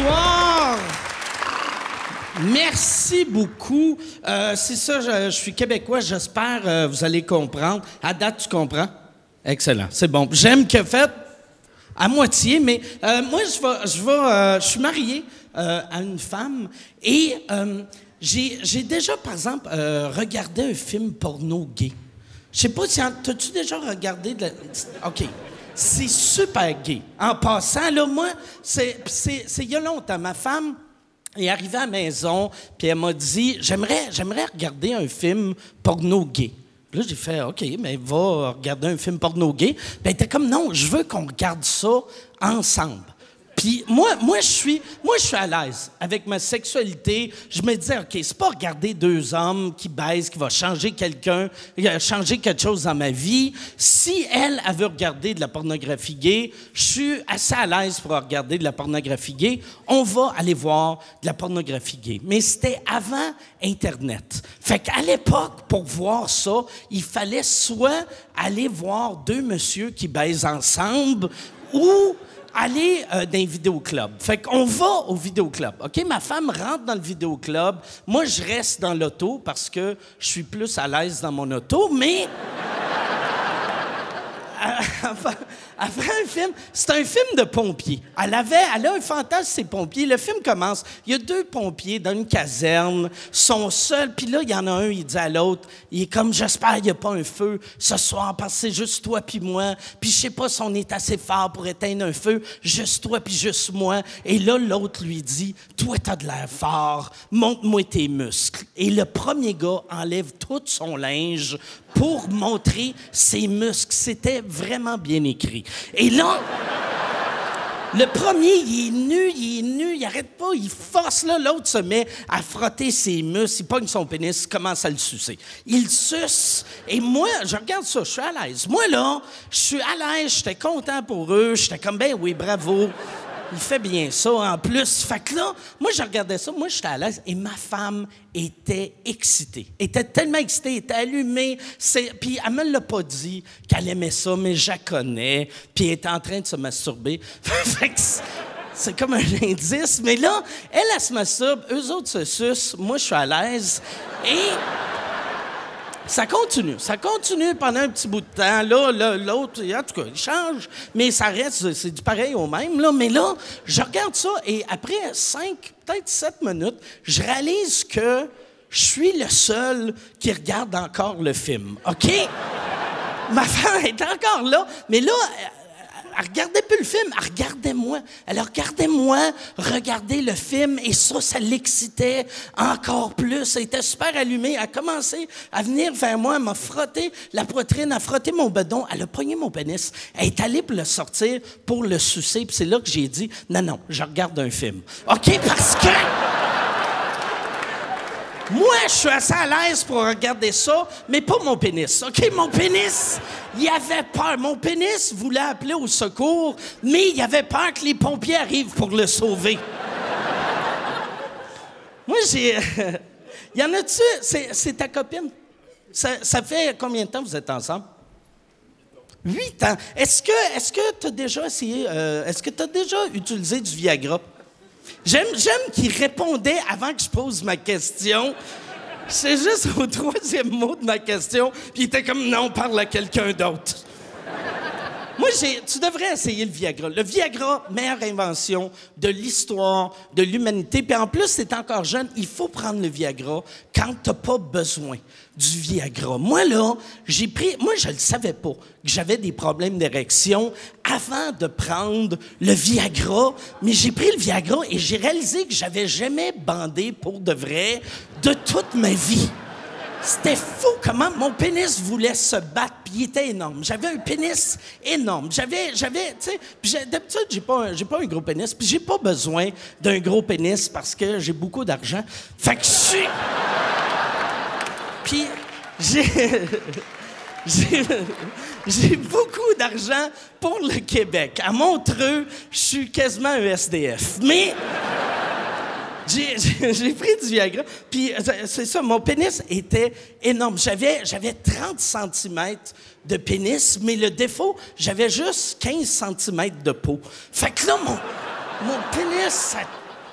Bonsoir! Merci beaucoup. C'est ça, je suis québécois, j'espère vous allez comprendre. À date, tu comprends? Excellent, c'est bon. J'aime que faites à moitié, mais moi, je suis marié à une femme et j'ai déjà, par exemple, regardé un film porno gay. Je sais pas si... T'as-tu déjà regardé de la... OK. C'est super gay. En passant, là, moi, c'est il y a longtemps. Ma femme est arrivée à la maison, puis elle m'a dit, j'aimerais regarder un film porno gay. Puis là, j'ai fait, OK, mais va regarder un film porno gay. Puis elle était comme, non, je veux qu'on regarde ça ensemble. Puis moi, je suis à l'aise avec ma sexualité. Je me disais, OK, c'est pas regarder deux hommes qui baisent, qui va changer quelque chose dans ma vie. Si elle veut regarder de la pornographie gay, je suis assez à l'aise pour regarder de la pornographie gay. On va aller voir de la pornographie gay. Mais c'était avant Internet. Fait qu'à l'époque, pour voir ça, il fallait soit aller voir deux messieurs qui baisent ensemble ou... aller dans un vidéoclub. Fait qu'on va au vidéoclub. OK? Ma femme rentre dans le vidéoclub. Moi, je reste dans l'auto parce que je suis plus à l'aise dans mon auto, mais... Après un film, c'est un film de pompiers. Elle a un fantasme, ces pompiers. Le film commence, il y a deux pompiers dans une caserne, sont seuls, puis là, il y en a un, il dit à l'autre, il est comme, j'espère qu'il n'y a pas un feu ce soir, parce que c'est juste toi puis moi, puis je sais pas si on est assez fort pour éteindre un feu, juste toi puis juste moi. Et là, l'autre lui dit, toi, t'as de l'air fort, montre-moi tes muscles. Et le premier gars enlève tout son linge pour montrer ses muscles. C'était vraiment bien écrit. Et là, le premier, il est nu, il arrête pas, il force, là, l'autre se met à frotter ses muscles, il pogne son pénis, il commence à le sucer. Il suce, et moi, je regarde ça, je suis à l'aise. Moi, là, je suis à l'aise, j'étais content pour eux, j'étais comme, ben oui, bravo. Il fait bien ça, en plus. Fait que là, moi, je regardais ça, moi, j'étais à l'aise, et ma femme était excitée. Elle était tellement excitée, elle était allumée. Puis elle me l'a pas dit qu'elle aimait ça, mais je la connais. Puis elle était en train de se masturber. Fait que c'est comme un indice. Mais là, elle se masturbe, eux autres se sucent, moi, je suis à l'aise. Et... ça continue pendant un petit bout de temps. Là, l'autre, en tout cas, il change, mais ça reste, c'est du pareil au même. Là. Mais là, je regarde ça et après 5, peut-être 7 minutes, je réalise que je suis le seul qui regarde encore le film. OK? Ma femme est encore là, mais là... elle regardait plus le film, elle regardait moi. Elle regardait moi regarder le film et ça l'excitait encore plus. Elle était super allumée. Elle a commencé à venir vers moi, elle m'a frotté la poitrine, elle a frotté mon bedon, elle a pogné mon pénis. Elle est allée pour le sortir, pour le sucer. Puis c'est là que j'ai dit, non, je regarde un film. OK, parce que... moi, je suis assez à l'aise pour regarder ça, mais pas mon pénis. OK, mon pénis, il avait peur. Mon pénis voulait appeler au secours, mais il avait peur que les pompiers arrivent pour le sauver. Moi, j'ai... y en a-tu... C'est ta copine? Ça fait combien de temps vous êtes ensemble? 8 ans. Est-ce que tu as déjà essayé... est-ce que tu as déjà utilisé du Viagra? J'aime qu'il répondait avant que je pose ma question. C'est juste au 3e mot de ma question, puis il était comme « non, parle à quelqu'un d'autre ». Moi, tu devrais essayer le Viagra. Le Viagra, meilleure invention de l'histoire de l'humanité. Puis en plus, c'est encore jeune, il faut prendre le Viagra quand t'as pas besoin du Viagra. Moi, là, moi, je le savais pas que j'avais des problèmes d'érection avant de prendre le Viagra. Mais j'ai pris le Viagra et j'ai réalisé que j'avais jamais bandé pour de vrai de toute ma vie. C'était fou comment mon pénis voulait se battre, puis il était énorme. J'avais un pénis énorme. J'avais, tu sais, puis d'habitude, j'ai pas un gros pénis, puis j'ai pas besoin d'un gros pénis parce que j'ai beaucoup d'argent. Fait que je suis... Puis j'ai beaucoup d'argent pour le Québec. À Montreux, je suis quasiment un SDF. Mais... J'ai pris du Viagra, puis c'est ça, mon pénis était énorme. J'avais 30 cm de pénis, mais le défaut, j'avais juste 15 cm de peau. Fait que là, mon pénis,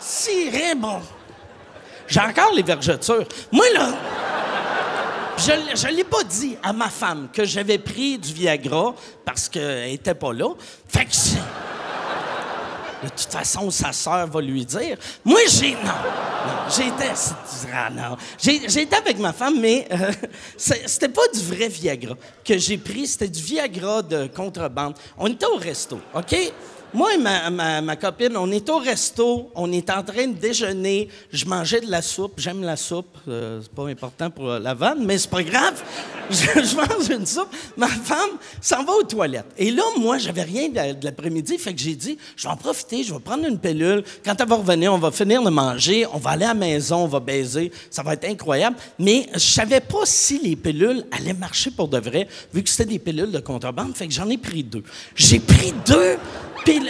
Sirène, bon. J'ai encore les vergetures. Moi, là, je l'ai pas dit à ma femme que j'avais pris du Viagra parce qu'elle était pas là. Fait que de toute façon, sa sœur va lui dire. Moi, j'étais avec ma femme, mais c'était pas du vrai Viagra que j'ai pris, c'était du Viagra de contrebande. On était au resto, OK? Moi et ma copine, on est au resto, on est en train de déjeuner, je mangeais de la soupe, j'aime la soupe, c'est pas important pour la vanne, mais c'est pas grave, je mange une soupe, ma femme s'en va aux toilettes. Et là, moi, j'avais rien de l'après-midi, fait que j'ai dit, je vais en profiter, je vais prendre une pilule, quand elle va revenir, on va finir de manger, on va aller à la maison, on va baiser, ça va être incroyable, mais je savais pas si les pilules allaient marcher pour de vrai, vu que c'était des pilules de contrebande, fait que j'en ai pris 2. J'ai pris 2. Puis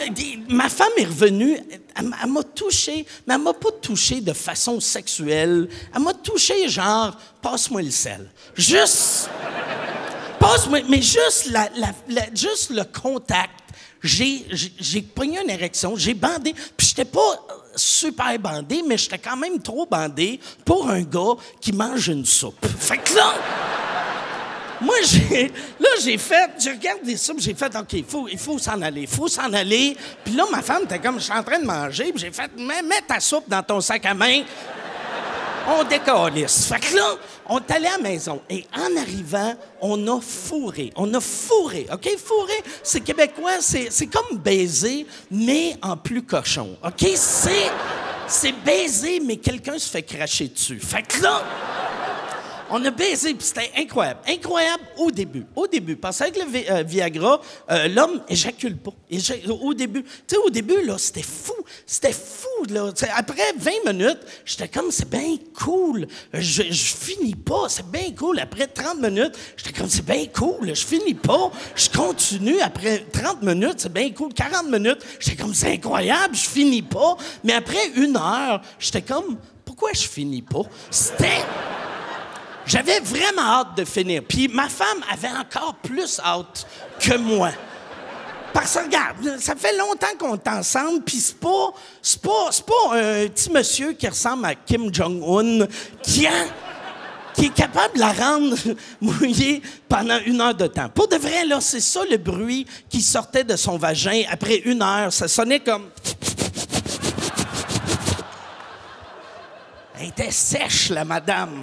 ma femme est revenue, elle m'a touché, mais elle m'a pas touché de façon sexuelle. Elle m'a touché genre, passe-moi le sel. Juste, passe-moi, mais juste, juste le contact. J'ai pogné une érection, j'ai bandé, puis j'étais pas super bandé, mais j'étais quand même trop bandé pour un gars qui mange une soupe. Fait que là... Moi, j'ai regardé des soupes, j'ai fait, OK, il faut s'en aller. Puis là, ma femme était comme, je suis en train de manger, puis j'ai fait, mets ta soupe dans ton sac à main. On décalisse. Fait que là, on est allé à la maison. Et en arrivant, on a fourré. OK? Fourré, c'est québécois, c'est comme baiser, mais en plus cochon. OK? C'est baiser, mais quelqu'un se fait cracher dessus. Fait que là... On a baisé, puis c'était incroyable. Incroyable au début. Parce qu'avec le Viagra, l'homme éjacule pas. Au début. Tu sais, au début, là, c'était fou. Là. T'sais, après 20 minutes, j'étais comme, c'est bien cool. Je finis pas, c'est bien cool. Après 30 minutes, j'étais comme, c'est bien cool. Je finis pas. Je continue. Après 30 minutes, c'est bien cool. 40 minutes, j'étais comme, c'est incroyable. Je finis pas. Mais après 1 heure, j'étais comme, pourquoi je finis pas? J'avais vraiment hâte de finir. Puis ma femme avait encore plus hâte que moi. Parce que, regarde, ça fait longtemps qu'on est ensemble, puis c'est pas un petit monsieur qui ressemble à Kim Jong-un qui est capable de la rendre mouillée pendant 1 heure de temps. Pour de vrai, là, c'est ça le bruit qui sortait de son vagin après 1 heure. Ça sonnait comme... Elle était sèche, la madame.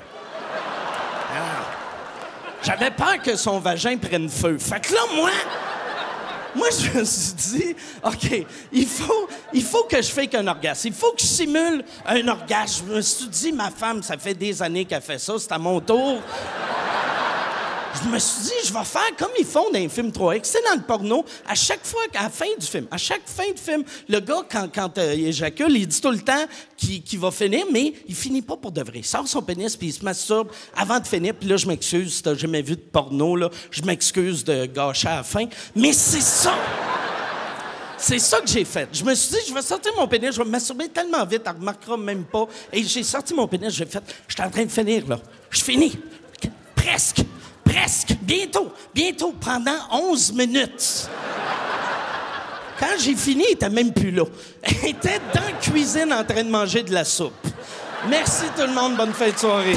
J'avais peur que son vagin prenne feu. Fait que là, moi, je me suis dit, OK, il faut que je fasse un orgasme. Il faut que je simule un orgasme. Je me suis dit, ma femme, ça fait des années qu'elle fait ça, c'est à mon tour. Je me suis dit, je vais faire comme ils font dans les films 3X. C'est dans le porno, à chaque fois, à la fin du film, le gars, quand il éjacule, il dit tout le temps qu'il va finir, mais il finit pas pour de vrai. Il sort son pénis, puis il se masturbe avant de finir. Puis là, je m'excuse, si t'as jamais vu de porno, là, je m'excuse de gâcher à la fin. Mais c'est ça! C'est ça que j'ai fait. Je me suis dit, je vais sortir mon pénis, je vais me masturber tellement vite, elle ne remarquera même pas. Et j'ai sorti mon pénis, j'ai fait, je suis en train de finir, là. Je finis. Presque. Bientôt, pendant 11 minutes. Quand j'ai fini, elle était même plus là. Elle était dans la cuisine en train de manger de la soupe. Merci tout le monde, bonne fin de soirée.